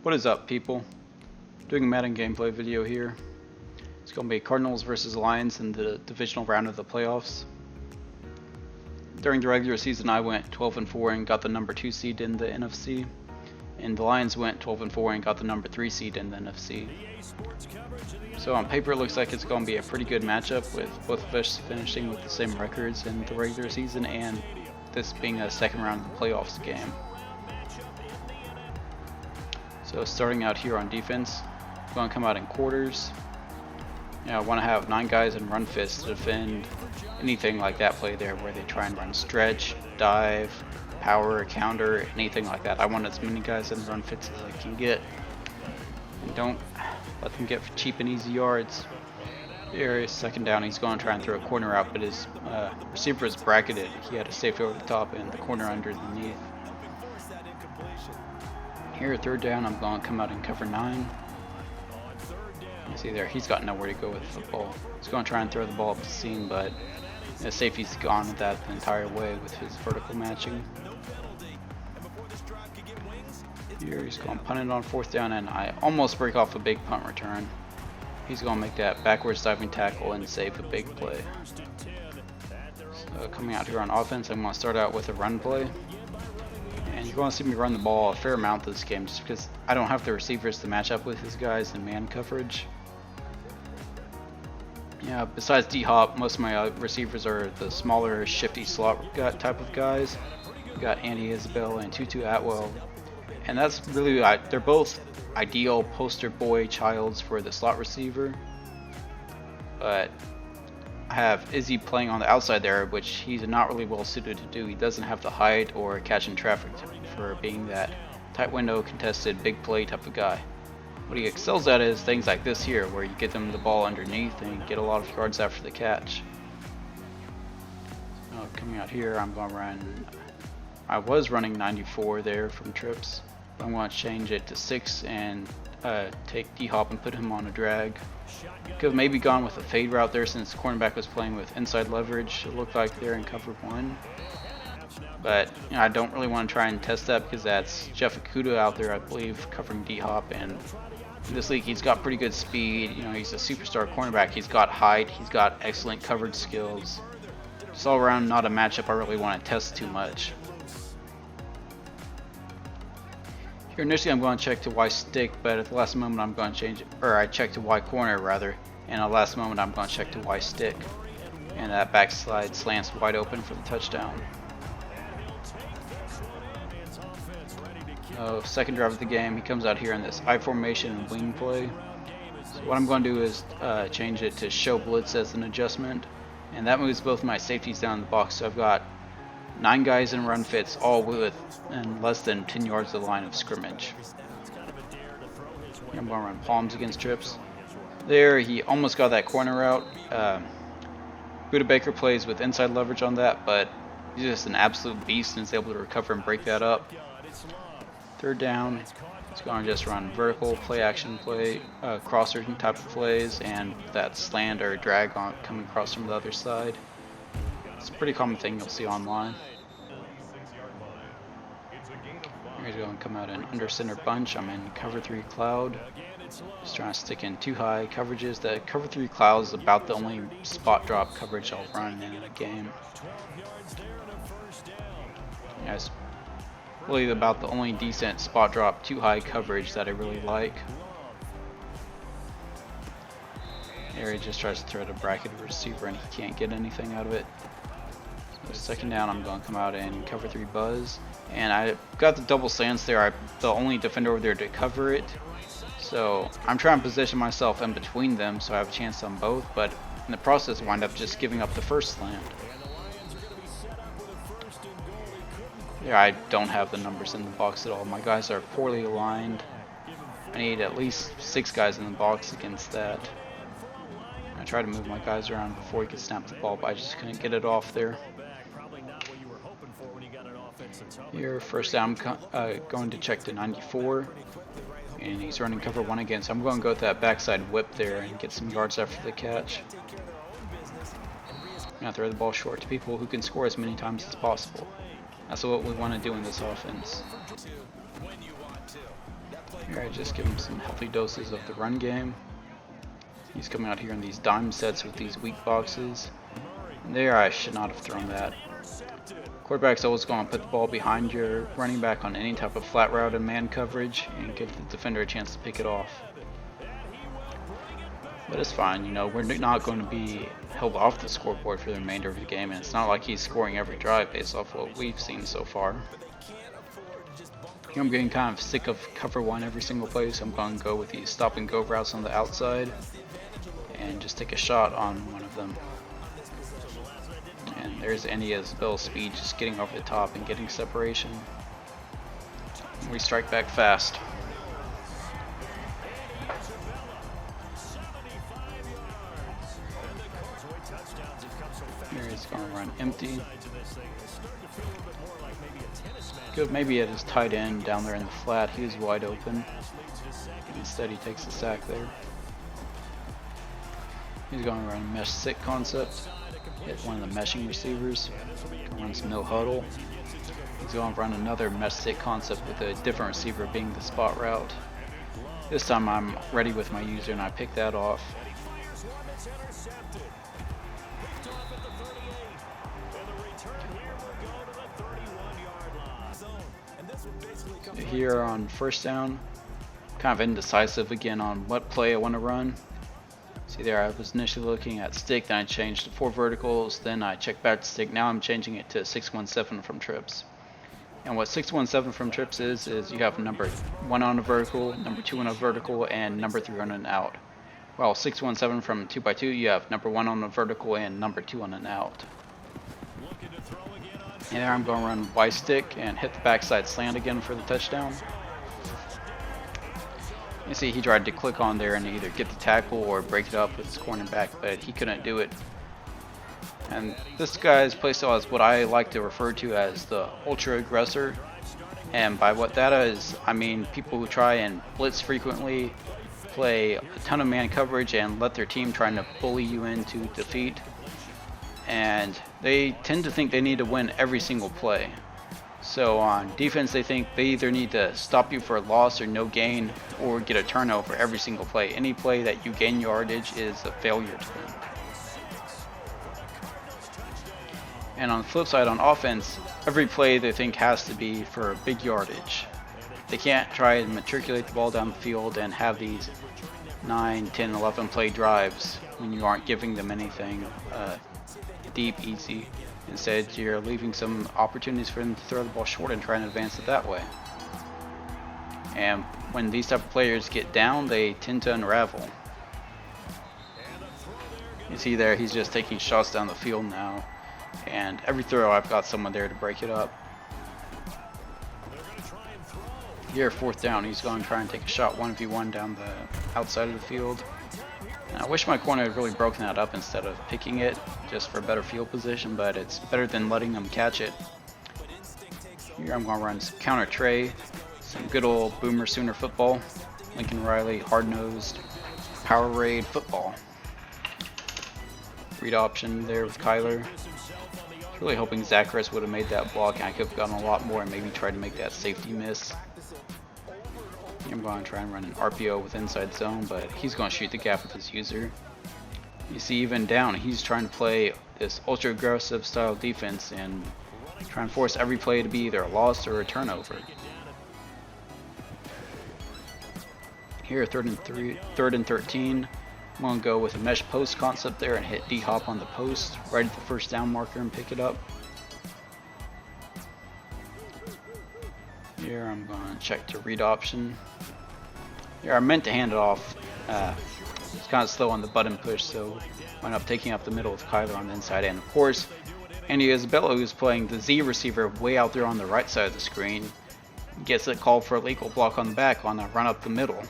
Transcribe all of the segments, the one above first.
What is up, people? Doing a Madden gameplay video here. It's going to be Cardinals versus Lions in the divisional round of the playoffs. During the regular season, I went 12-4 and got the number 2 seed in the NFC, and the Lions went 12-4 and got the number 3 seed in the NFC. So on paper, it looks like it's going to be a pretty good matchup, with both of us finishing with the same records in the regular season, and this being a second round of the playoffs game. So starting out here on defense, I'm going to come out in quarters. I want to have 9 guys in run fits to defend anything like that play there where they try and run stretch, dive, power, counter, anything like that. I want as many guys in run fits as I can get. And don't let them get cheap and easy yards. Here is second down. He's going to try and throw a corner out, but his receiver is bracketed. He had a safety over the top and the corner underneath. Here, third down, I'm going to come out and cover 9. You see there, he's got nowhere to go with the football. He's going to try and throw the ball up the seam, but the safety's gone with that the entire way with his vertical matching. Here, he's going to punt it on fourth down, and I almost break off a big punt return. He's going to make that backwards diving tackle and save a big play. So coming out here on offense, I'm going to start out with a run play. And you're going to see me run the ball a fair amount this game just because I don't have the receivers to match up with his guys in man coverage. Yeah, besides D-Hop, most of my receivers are the smaller, shifty slot type of guys. We've got Andy Isabel and Tutu Atwell. And that's really, they're both ideal poster boy childs for the slot receiver. But I have Izzy playing on the outside there, which he's not really well suited to do. He doesn't have the height or catch in traffic for being that tight window contested big play type of guy. What he excels at is things like this here, where you get them the ball underneath and get a lot of yards after the catch. Coming out here, I'm going to run, I was running 94 there from trips. I'm going to change it to 6 and take D-Hop and put him on a drag. Could have maybe gone with a fade route there since the cornerback was playing with inside leverage. It looked like they're in cover 1. But I don't really want to try and test that because that's Jeff Okuda out there, I believe, covering D-Hop. And in this league, he's got pretty good speed. He's a superstar cornerback. He's got height. He's got excellent coverage skills. Just all around, not a matchup I really want to test too much. Here initially I'm going to check to Y stick, but at the last moment I'm going to change it, or I check to Y corner rather, and at the last moment I'm going to check to Y stick. And that backslide slants wide open for the touchdown. Second drive of the game, he comes out here in this I formation and wing play. So what I'm going to do is change it to show blitz as an adjustment, and that moves both my safeties down in the box. So I've got 9 guys in run fits, all within less than 10 yards of the line of scrimmage. I'm going to run palms against trips. There, he almost got that corner out. Buda Baker plays with inside leverage on that, but he's just an absolute beast and is able to recover and break that up. Third down, it's going to just run vertical play action play, crosser type of plays, and that slant or drag on coming across from the other side. It's a pretty common thing you'll see online. Here's going to come out in under center bunch. I'm in cover 3 cloud. Just trying to stick in 2 high coverages. The cover 3 cloud is about the only spot drop coverage I'll run in a game. Yeah, it's really about the only decent spot drop 2 high coverage that I really like. Here he just tries to throw the bracketed receiver and he can't get anything out of it. So second down, I'm going to come out and cover 3 buzz. And I got the double slants there. I'm the only defender over there to cover it. So I'm trying to position myself in between them so I have a chance on both. But in the process, I wind up just giving up the first slant. Yeah, I don't have the numbers in the box at all. My guys are poorly aligned. I need at least 6 guys in the box against that. I tried to move my guys around before he could snap the ball, but I just couldn't get it off there. Here, first down, I'm going to check to 94, and he's running cover 1 again, so I'm going to go with that backside whip there and get some yards after the catch. I'm going to throw the ball short to people who can score as many times as possible. That's what we want to do in this offense. Here I just give him some healthy doses of the run game. He's coming out here in these dime sets with these weak boxes. And there, I should not have thrown that. Quarterback's always going to put the ball behind your running back on any type of flat route and man coverage and give the defender a chance to pick it off. But it's fine, you know, we're not going to be held off the scoreboard for the remainder of the game, and it's not like he's scoring every drive based off what we've seen so far. Here I'm getting kind of sick of cover one every single play, so I'm going to go with these stop and go routes on the outside and just take a shot on one of them. And there's Isabel's speed just getting over the top and getting separation. We strike back fast. Here he's going to run empty. Good, maybe at his tight end down there in the flat, he was wide open. Instead he takes a sack there. He's going to run a mesh sit concept. Hit one of the meshing receivers. Gonna run some no huddle. He's going to run another mesh sit concept with a different receiver being the spot route. This time I'm ready with my user and I pick that off. Here on first down, kind of indecisive again on what play I want to run. See there, I was initially looking at stick, then I changed to 4 verticals, then I checked back to stick. Now I'm changing it to 617 from trips. And what 617 from trips is you have number 1 on a vertical, number 2 on a vertical, and number 3 on an out. While 617 from 2x2, you have number 1 on a vertical and number 2 on an out. And there I'm going to run Y stick and hit the backside slant again for the touchdown. You see he tried to click on there and either get the tackle or break it up with his cornerback, but he couldn't do it. And this guy's playstyle is what I like to refer to as the ultra aggressor. And by what that is, I mean people who try and blitz frequently, play a ton of man coverage, and let their team trying to bully you into defeat. And they tend to think they need to win every single play. So on defense, they think they either need to stop you for a loss or no gain, or get a turnover every single play. Any play that you gain yardage is a failure to them. And on the flip side, on offense, every play they think has to be for big yardage. They can't try and matriculate the ball down the field and have these 9, 10, 11 play drives when you aren't giving them anything deep, easy. Instead, you're leaving some opportunities for them to throw the ball short and try and advance it that way. And when these type of players get down, they tend to unravel. You see there, he's just taking shots down the field now. And every throw, I've got someone there to break it up. Here, 4th down, he's going to try and take a shot 1v1 down the outside of the field. And I wish my corner had really broken that up instead of picking it, just for better field position, but it's better than letting them catch it. Here I'm going to run some counter tray, some good old Boomer Sooner football, Lincoln Riley hard-nosed power raid football. Read option there with Kyler. Really hoping Zacharias would have made that block, and I could have gotten a lot more and maybe tried to make that safety miss. I'm going to try and run an RPO with inside zone, but he's going to shoot the gap with his user. You see, even down, he's trying to play this ultra aggressive style defense and try and force every play to be either a loss or a turnover. Here, 3rd and 13. I'm going to go with a mesh post concept there and hit D-hop on the post right at the first down marker and pick it up. Here I'm going to check to read option. Here I meant to hand it off. It's kind of slow on the button push, so I wound up taking up the middle with Kyler on the inside. And of course, Andy Isabella, who's playing the Z receiver way out there on the right side of the screen, gets a call for a legal block on the back on a run up the middle.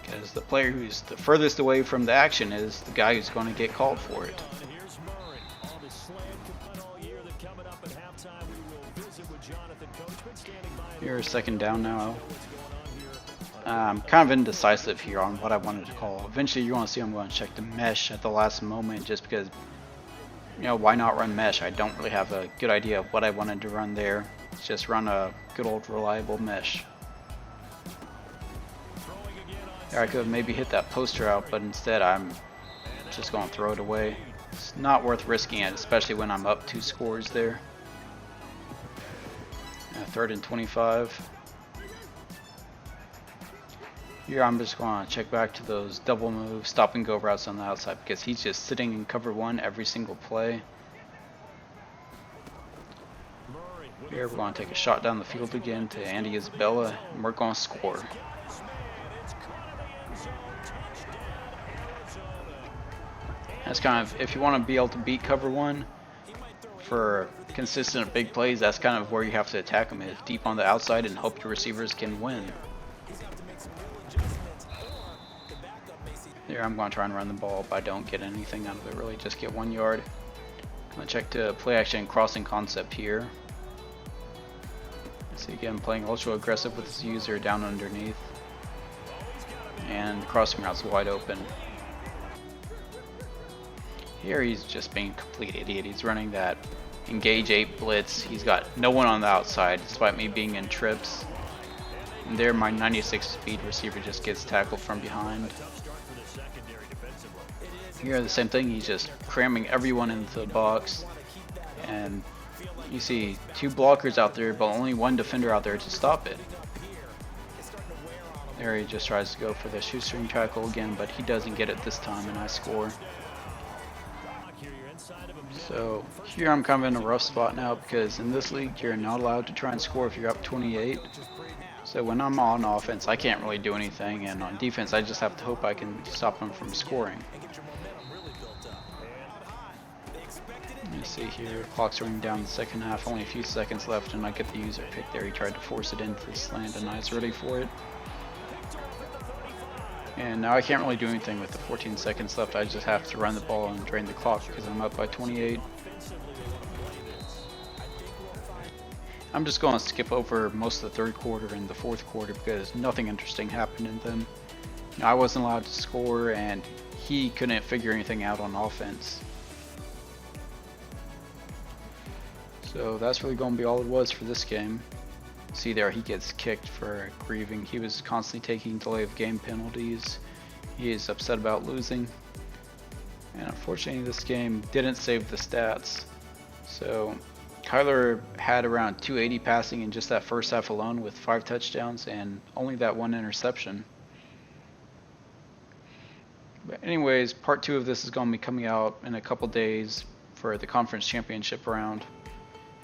Because the player who's the furthest away from the action is the guy who's going to get called for it. Here's 2nd down now. I'm kind of indecisive here on what I wanted to call. Eventually you're going to see I'm going to check the mesh at the last moment just because, you know, why not run mesh? I don't really have a good idea of what I wanted to run there. Just run a good old reliable mesh. I could have maybe hit that poster out, but instead I'm just going to throw it away. It's not worth risking it, especially when I'm up 2 scores there. 3rd and 25. Here I'm just going to check back to those double move, stop and go routes on the outside because he's just sitting in cover 1 every single play. Here we're going to take a shot down the field again to Andy Isabella, and we're going to score. That's kind of, if you want to be able to beat cover 1 for consistent big plays, that's kind of where you have to attack them, is deep on the outside and hope your receivers can win. There I'm going to try and run the ball, but I don't get anything out of it really, just get 1 yard. I'm going to check to play action crossing concept here. See again, playing ultra aggressive with his user down underneath. And crossing route's wide open. Here he's just being a complete idiot. He's running that engage 8 blitz. He's got no one on the outside despite me being in trips. And there my 96 speed receiver just gets tackled from behind. Here the same thing, he's just cramming everyone into the box. And you see 2 blockers out there, but only 1 defender out there to stop it. There he just tries to go for the shoestring tackle again, but he doesn't get it this time and I score. So here I'm kind of in a rough spot now because in this league you're not allowed to try and score if you're up 28. So when I'm on offense I can't really do anything, and on defense I just have to hope I can stop them from scoring. You see here, clock's running down the second half, only a few seconds left, and I get the user pick there. He tried to force it into the slant and I was ready for it. And now I can't really do anything with the 14 seconds left. I just have to run the ball and drain the clock because I'm up by 28. I'm just going to skip over most of the 3rd quarter and the 4th quarter because nothing interesting happened in them. I wasn't allowed to score and he couldn't figure anything out on offense. So that's really going to be all it was for this game. See there, he gets kicked for grieving. He was constantly taking delay of game penalties. He is upset about losing. And unfortunately this game didn't save the stats. So Kyler had around 280 passing in just that first half alone with 5 touchdowns and only that 1 interception. But anyways, part 2 of this is going to be coming out in a couple days for the conference championship round.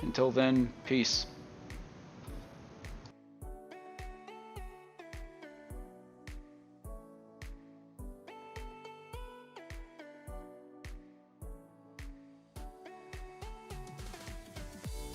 Until then, peace.